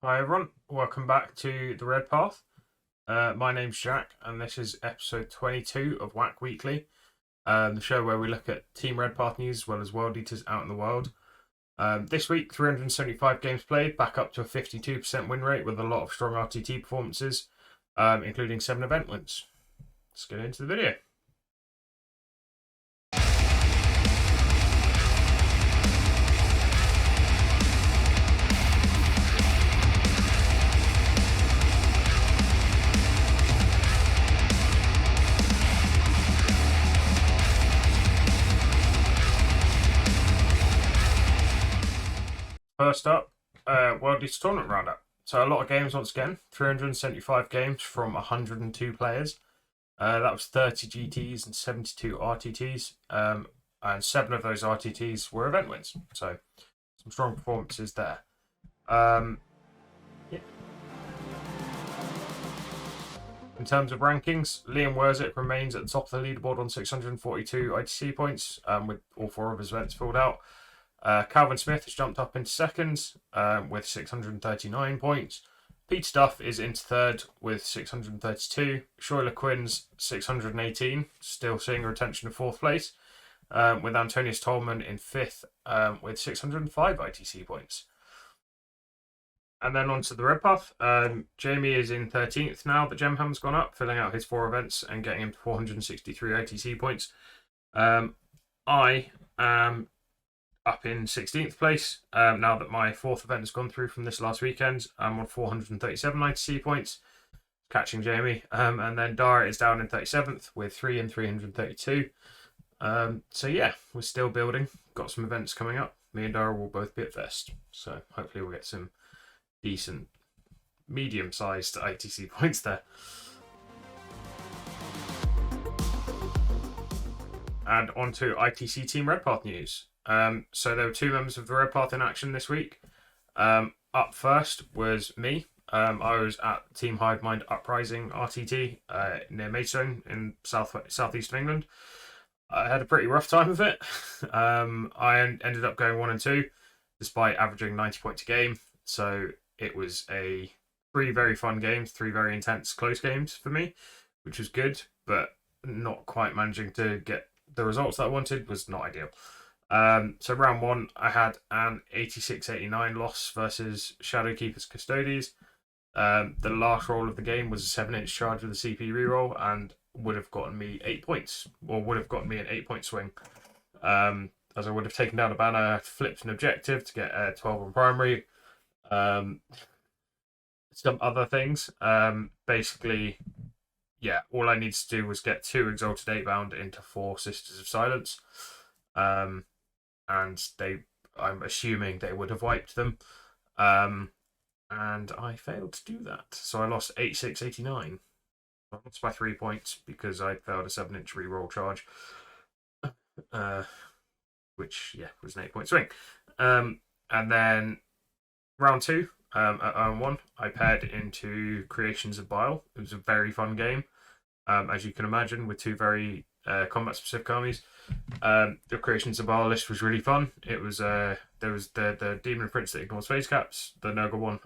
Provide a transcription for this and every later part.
Hi everyone, welcome back to the Red Path. My name's Jack, and this is episode 22 of WAAC Weekly, the show where we look at Team Red Path news as well as World Eaters out in the world. This week, 375 games played, back up to a 52% win rate with a lot of strong RTT performances, including 7 event wins. Let's get into the video. First up, World Eaters Tournament Roundup. So a lot of games once again, 375 games from 102 players. That was 30 GTs and 72 RTTs, and 7 of those RTTs were event wins. So some strong performances there. Yeah. In terms of rankings, Liam Wurzik remains at the top of the leaderboard on 642 ITC points, with all 4 of his events filled out. Calvin Smith has jumped up into second with 639 points. Pete Stuff is into third with 632. Shoyla Quinn's 618, still seeing a retention of fourth place, with Antonius Tolman in fifth with 605 ITC points. And then on to the Red Path. Jamie is in 13th now that Gemham's gone up, filling out his 4 events and getting him to 463 ITC points. I am up in 16th place now that my 4th event has gone through from this last weekend. I'm on 437 ITC points, catching Jamie. And then Dara is down in 37th with 3 and 332. So yeah, we're still building. Got some events coming up. Me and Dara will both be at first. So hopefully we'll get some decent, medium-sized ITC points there. And on to ITC Team Red Path news. So there were 2 members of the Red Path in action this week. Up first was me. I was at Team Hivemind Uprising RTT near Maidstone in southeast of England. I had a pretty rough time of it. I ended up going 1 and 2, despite averaging 90 points a game. So it was 3 very fun games, 3 very intense close games for me, which was good, but not quite managing to get the results that I wanted was not ideal. So round 1, I had an 86-89 loss versus Shadowkeeper's Custodes. The last roll of the game was a 7-inch charge with a CP reroll and would have gotten me 8 points, or would have gotten me an 8-point swing. As I would have taken down a banner, flipped an objective to get a 12 on primary. Some other things. Basically, yeah, all I needed to do was get 2 Exalted 8-bound into 4 Sisters of Silence. And I'm assuming they would have wiped them. And I failed to do that. So I lost 86-89. I lost by 3 points because I failed a 7-inch reroll charge. Which, yeah, was an 8-point swing. And then round 2, at 1, I paired into Creations of Bile. It was a very fun game. As you can imagine, with 2 very combat-specific armies. The Creations of Bile list was really fun. It was there was the Demon Prince that ignores face caps, the Nurgle one,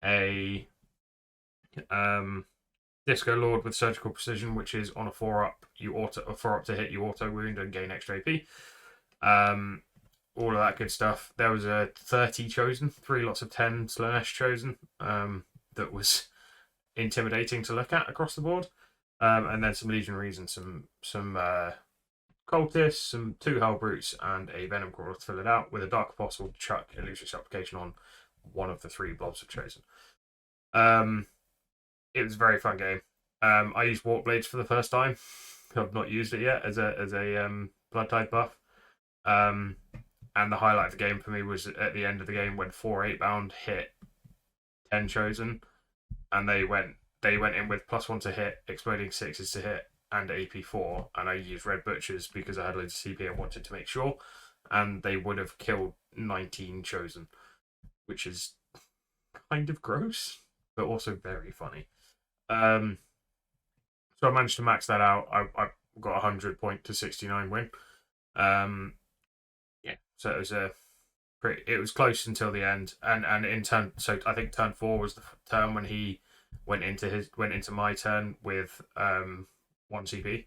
a Disco Lord with Surgical Precision, which is on a 4-up, you auto a 4-up to hit, you auto wound and gain extra AP. All of that good stuff. There was a 30 chosen, 3 lots of 10 Slanesh chosen. That was intimidating to look at across the board. And then some Legionaries and some Cultists, some 2 Hell Brutes, and a Venom Crawler to fill it out, with a Dark Apostle to chuck Illusory Supplication on one of the 3 blobs of chosen. It was a very fun game. I used Warp Blades for the first time. I've not used it yet as a Blood Tide buff. And the highlight of the game for me was at the end of the game when 4 8-bound hit 10 chosen, and they went in with +1 to hit, exploding 6s to hit, and AP4, and I used Red Butchers because I had loads of CP and wanted to make sure, and they would have killed 19 chosen, which is kind of gross, but also very funny. So I managed to max that out. I got a 100 point to 69 win. Yeah, so it was a it was close until the end, and in turn, so I think turn 4 was the turn when he went into my turn with 1 CP,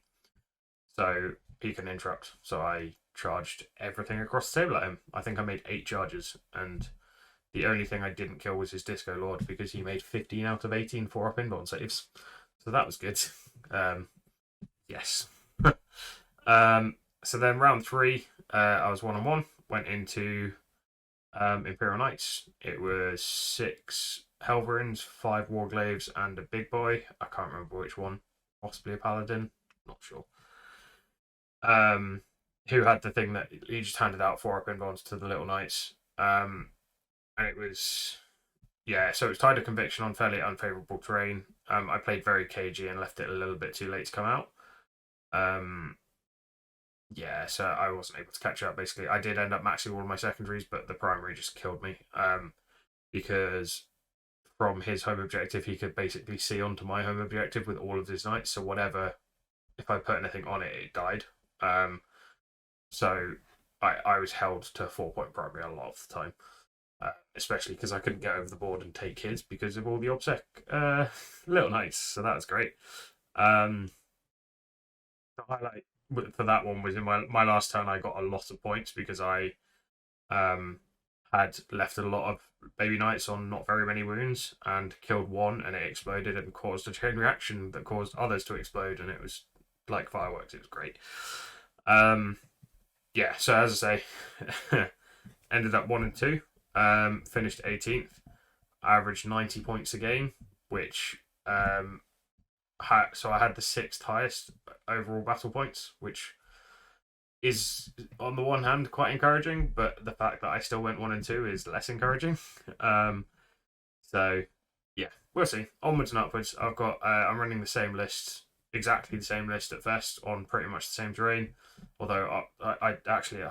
so he can interrupt. So I charged everything across the table at him. I think I made 8 charges, and the only thing I didn't kill was his Disco Lord because he made 15 out of 18 4-up inbound saves, so that was good. Yes. So then round 3, I was 1-on-1. Went into Imperial Knights. It was 6 Helverins, 5 Warglaves, and a big boy. I can't remember which one. Possibly a Paladin. Not sure. Who had the thing that he just handed out 4-up inbounds to the Little Knights. And it was, yeah, so it was tied to Conviction on fairly unfavourable terrain. I played very cagey and left it a little bit too late to come out. Yeah, so I wasn't able to catch up. Basically, I did end up maxing all of my secondaries, but the primary just killed me. Because from his home objective, he could basically see onto my home objective with all of his knights. So whatever, if I put anything on it, it died. So I was held to 4-point primary a lot of the time, especially because I couldn't get over the board and take his because of all the OBSEC little knights. So that was great. The highlight for that one was in my last turn. I got a lot of points because I had left a lot of baby knights on not very many wounds and killed one, and it exploded and caused a chain reaction that caused others to explode, and it was like fireworks. It was great. Yeah, so as I say, ended up 1 and 2. Finished 18th. Averaged 90 points a game, which so I had the 6th highest overall battle points, which is on the one hand quite encouraging, but the fact that I still went 1 and 2 is less encouraging. So yeah, we'll see. Onwards and upwards. I'm running the same list, exactly the same list at Fest on pretty much the same terrain, although I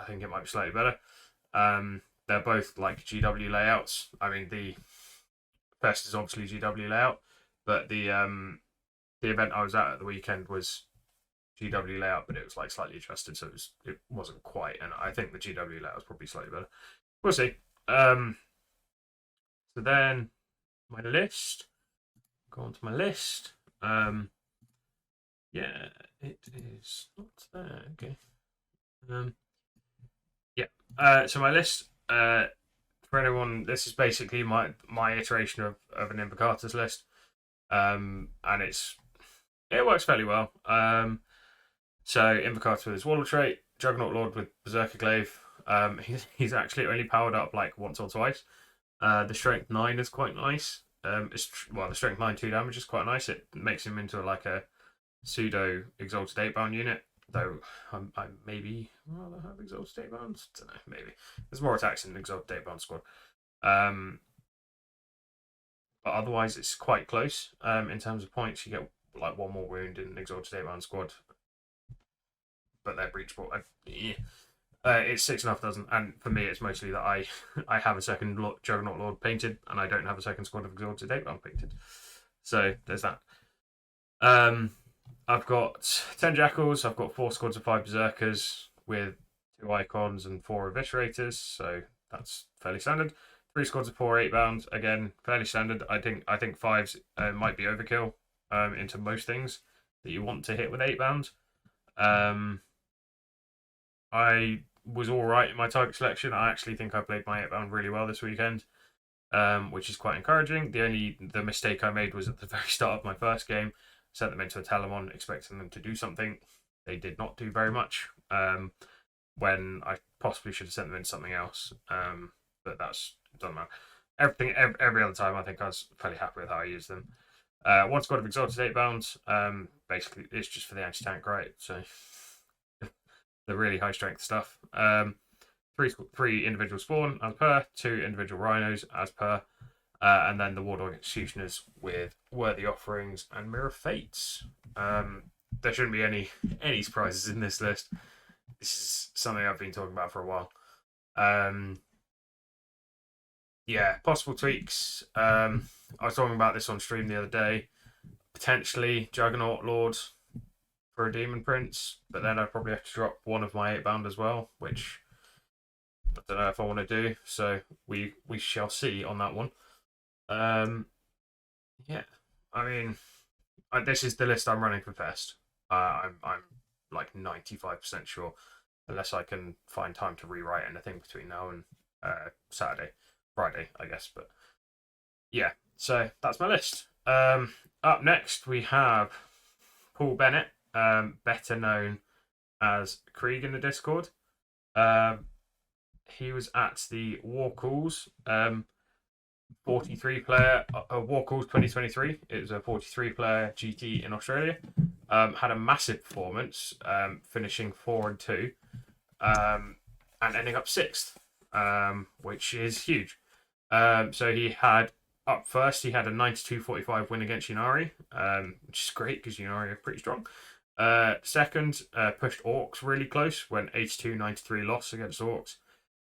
think it might be slightly better. They're both like GW layouts. I mean, the Fest is obviously GW layout, but the event I was at the weekend was GW layout, but it was like slightly adjusted, so it wasn't quite. And I think the GW layout was probably slightly better. We'll see. So then my list. Go on to my list. Yeah, it is not there. Okay. Yeah. So my list. For anyone, this is basically my iteration of an Invocator's list. And it works fairly well. So Invocator with his Warlord trait, Juggernaut Lord with Berserker Glaive. He's actually only powered up like once or twice. The Strength 9 is quite nice. The Strength 9 2 damage is quite nice. It makes him into like a pseudo Exalted 8-bound unit. Though I maybe rather have Exalted 8-bounds. Don't know, maybe. There's more attacks in an Exalted 8-bound squad. But otherwise it's quite close. In terms of points, you get like 1 more wound in an Exalted 8-bound squad. But they're breachable. It's 6,500, and for me, it's mostly that I have a second Juggernaut Lord painted, and I don't have a second squad of Exalted 8-bound painted. So there's that. I've got 10 Jackals. I've got 4 squads of 5 Berserkers with 2 Icons and 4 Eviscerators. So that's fairly standard. 3 squads of 4 8-bound. Again, fairly standard. I think 5s might be overkill into most things that you want to hit with 8-bound. I was all right in my target selection. I actually think I played my 8-bound really well this weekend, which is quite encouraging. The mistake I made was at the very start of my first game. Sent them into a Telemon, expecting them to do something. They did not do very much. When I possibly should have sent them into something else. But that's doesn't matter. Every other time, I think I was fairly happy with how I used them. 1 squad of Exalted 8-bound. Basically, it's just for the anti-tank, right? So the really high strength stuff. 3 individual spawn as per, 2 individual rhinos as per, and then the Wardog Executioners with Worthy Offerings and Mirror Fates. There shouldn't be any surprises in this list. This is something I've been talking about for a while. Yeah, possible tweaks. I was talking about this on stream the other day. Potentially Juggernaut Lord for a Demon Prince, but then I'd probably have to drop one of my 8-bound as well, which don't know if I want to do. So we shall see on that one. Yeah, I mean, this is the list I'm running for Fest. I'm like 95% sure, unless I can find time to rewrite anything between now and Friday, I guess. But yeah, so that's my list. Up next we have Paul Bennett, better known as Krieg in the Discord. He was at the War Calls 43 player War Calls 2023. It was a 43 player GT in Australia. Had a massive performance, finishing 4-2, and ending up 6th, which is huge. So he had up first, he had a 92-45 win against Yunari, which is great because Yunari are pretty strong. Second, pushed Orcs really close, went 82-93 loss against Orcs.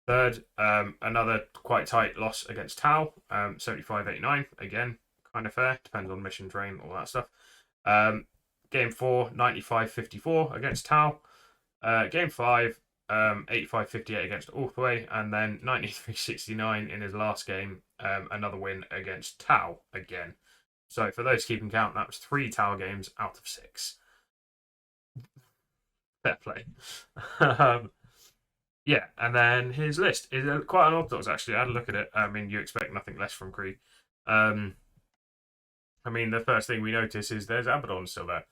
Third, another quite tight loss against Tau, 75-89. Again, kind of fair. Depends on mission terrain, all that stuff. Game 4, 95-54 against Tau. Game 5, 85-58 against Orthway. And then 93-69 in his last game. Another win against Tau again. So for those keeping count, that was 3 Tau games out of 6. Fair play. Yeah, and then his list is quite unorthodox, actually. I had a look at it. I mean, you expect nothing less from Krieg. I mean, the first thing we notice is there's Abaddon still there.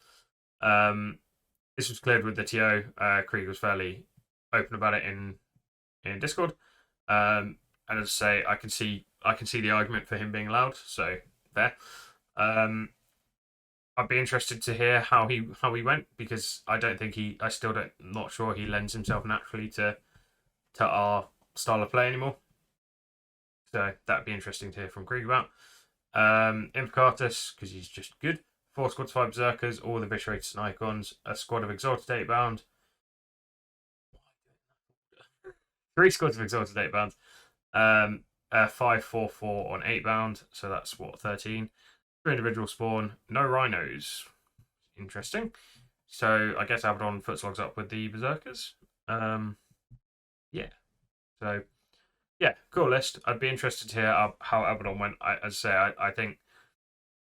This was cleared with the TO. Krieg was fairly open about it in Discord. And as I say, I can see the argument for him being allowed, so there. I'd be interested to hear how he went, because I not sure he lends himself naturally to our style of play anymore. So that'd be interesting to hear from Krieg about. Implicatus, because he's just good. 4 squads, 5 berserkers, all the Vitirators and Icons, a squad of Exalted 8-bound. 3 squads of Exalted 8-bound. 5-4-4 on 8-bound, so that's what, 13. 3 individual spawn, no rhinos. Interesting. So I guess Abaddon footslogs up with the berserkers. Yeah. So, yeah, cool list. I'd be interested to hear how Abaddon went. I think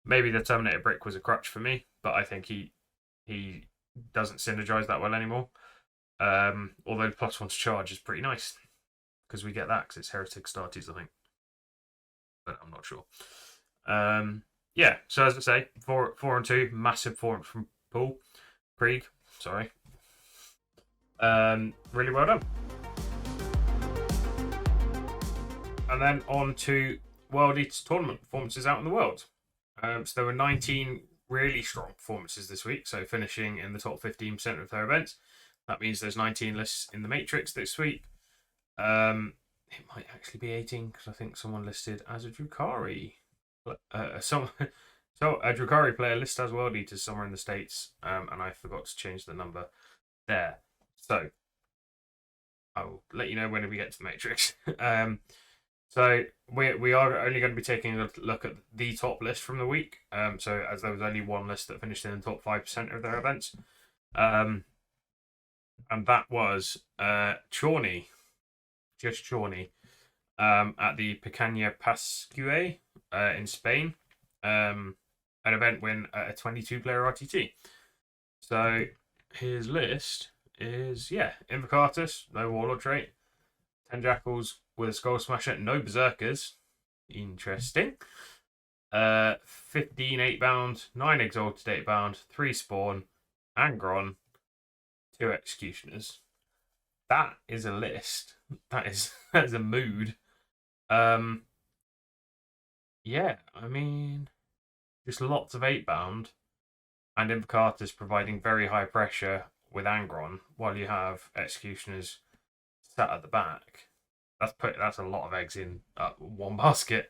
maybe the Terminator brick was a crutch for me, but I think he doesn't synergize that well anymore. Although +1 to charge is pretty nice, because we get that because it's Heretic Starties, I think. But I'm not sure. Yeah, so as I say, 4-2, massive form from Paul. Krieg, sorry. Really well done. And then on to World Eaters tournament performances out in the world. So there were 19 really strong performances this week, so finishing in the top 15% of their events. That means there's 19 lists in the Matrix this week. It might actually be 18, because I think someone listed as a Drukhari. A Drukhari player listed as World Eaters somewhere in the States, and I forgot to change the number there. So I'll let you know when we get to the Matrix. So we are only going to be taking a look at the top list from the week. So as there was only one list that finished in the top 5% of their events, and that was Chorni, just Chorni, at the Picana Pascuer in Spain. An event win at a 22-player RTT. So his list is, Invocatus, no Warlord trait, 10 Jackals with a Skull Smasher, no Berserkers, interesting. 15 8-bound, 9 Exalted 8-bound, 3 Spawn, Angron, 2 Executioners. That is a list. That is a mood. Yeah, I mean, just lots of 8-bound, and Invocatus providing very high pressure with Angron, while you have Executioners sat at the back. That's a lot of eggs in one basket.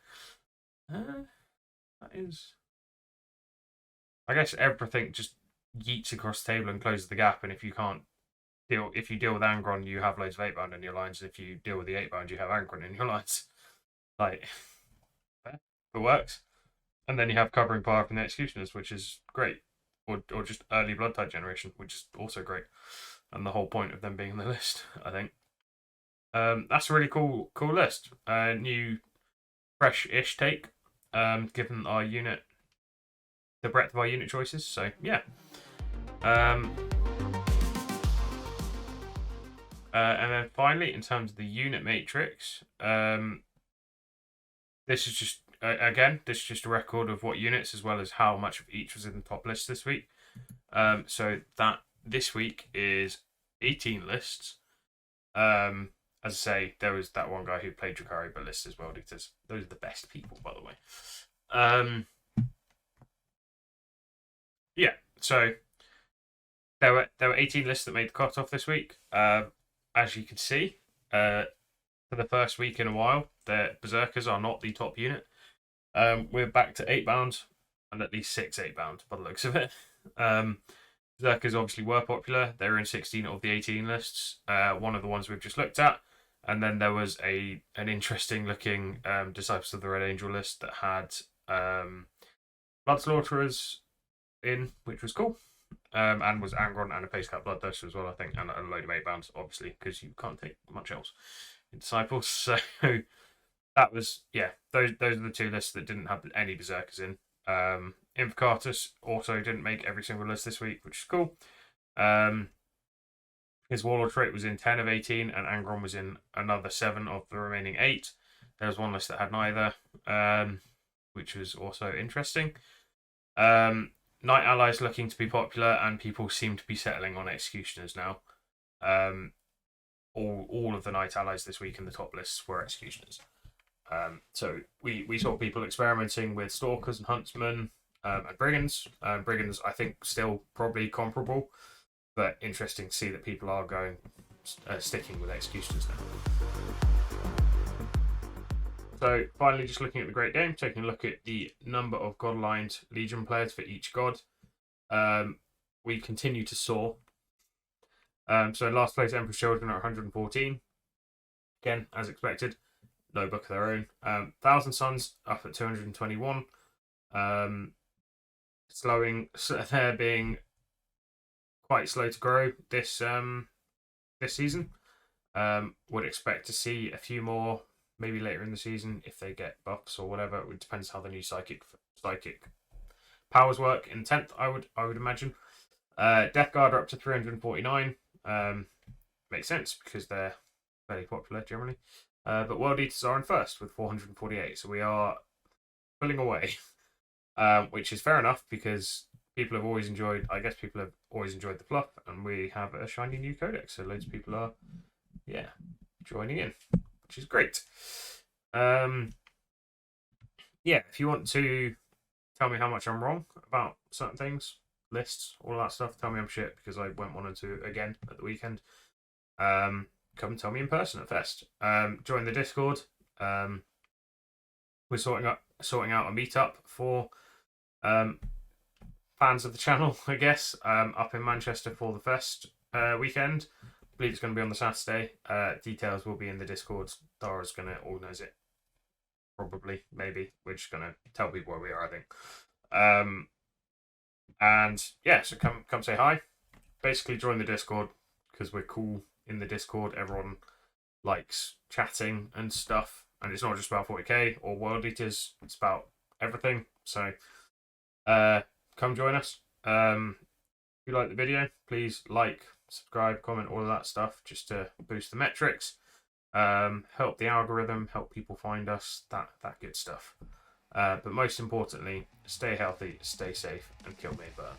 That is, I guess everything just yeets across the table and closes the gap. And if you deal with Angron, you have loads of 8-bound in your lines. And if you deal with the 8-bound, you have Angron in your lines. Like, it works. And then you have covering power from the Executioners, which is great. Or just early blood type generation, which is also great. And the whole point of them being on the list, I think. That's a really cool list. New, fresh-ish take, given our unit, the breadth of our unit choices. So yeah. Um, and then finally, in terms of the unit matrix, this is just again, this is just a record of what units as well as how much of each was in the top list this week. So that this week is 18 lists. As I say, there was that one guy who played Drakari but listed as World Eaters. Those are the best people, by the way. Yeah, so there were 18 lists that made the cutoff this week. As you can see, for the first week in a while, the Berserkers are not the top unit. We're back to 8-bound, and at least 6 8-bound by the looks of it. Berserkers obviously were popular. They were in 16 of the 18 lists. One of the ones we've just looked at. And then there was an interesting looking Disciples of the Red Angel list that had Blood Slaughterers in, which was cool. And was Angron and a Pace Cut Bloodthirster as well, I think, and a load of 8-bounds, obviously, because you can't take much else in Disciples. So that was, yeah, those are the two lists that didn't have any Berserkers in. Invocatus also didn't make every single list this week, which is cool. His Warlord trait was in 10 of 18, and Angron was in another 7 of the remaining 8. There was one list that had neither, which was also interesting. Knight allies looking to be popular, and people seem to be settling on Executioners now. All of the Knight allies this week in the top lists were Executioners. So we saw people experimenting with Stalkers and Huntsmen and Brigands. Brigands, I think, still probably comparable, but interesting to see that people are going sticking with Executioners now. So finally, just looking at the Great Game, taking a look at the number of God-aligned Legion players for each god. We continue to soar. So last place, Emperor's Children are 114. Again, as expected, no book of their own. Thousand Suns up at 221. They're being quite slow to grow this season. Would expect to see a few more maybe later in the season if they get buffs or whatever. It depends how the new psychic powers work in 10th, I would imagine. Death Guard are up to 349. Makes sense because they're fairly popular generally. But World Eaters are in first with 448, so we are pulling away, which is fair enough because people have always enjoyed the fluff, and we have a shiny new codex, so loads of people are joining in, which is great. If you want to tell me how much I'm wrong about certain things, lists, all that stuff, tell me I'm shit because I went 1 and 2 again at the weekend. Come and tell me in person at Fest. Join the Discord. We're sorting out a meetup for fans of the channel, I guess, up in Manchester for the Fest weekend. I believe it's going to be on the Saturday. Details will be in the Discord. Dara's going to organise it. Probably, maybe. We're just going to tell people where we are, I think. So come say hi. Basically, join the Discord because we're cool in the Discord. Everyone likes chatting and stuff. And it's not just about 40k or World Eaters. It's about everything. So come join us. If you like the video, please like, subscribe, comment, all of that stuff just to boost the metrics. Help the algorithm, help people find us, that good stuff. But most importantly, stay healthy, stay safe, and kill me, burn.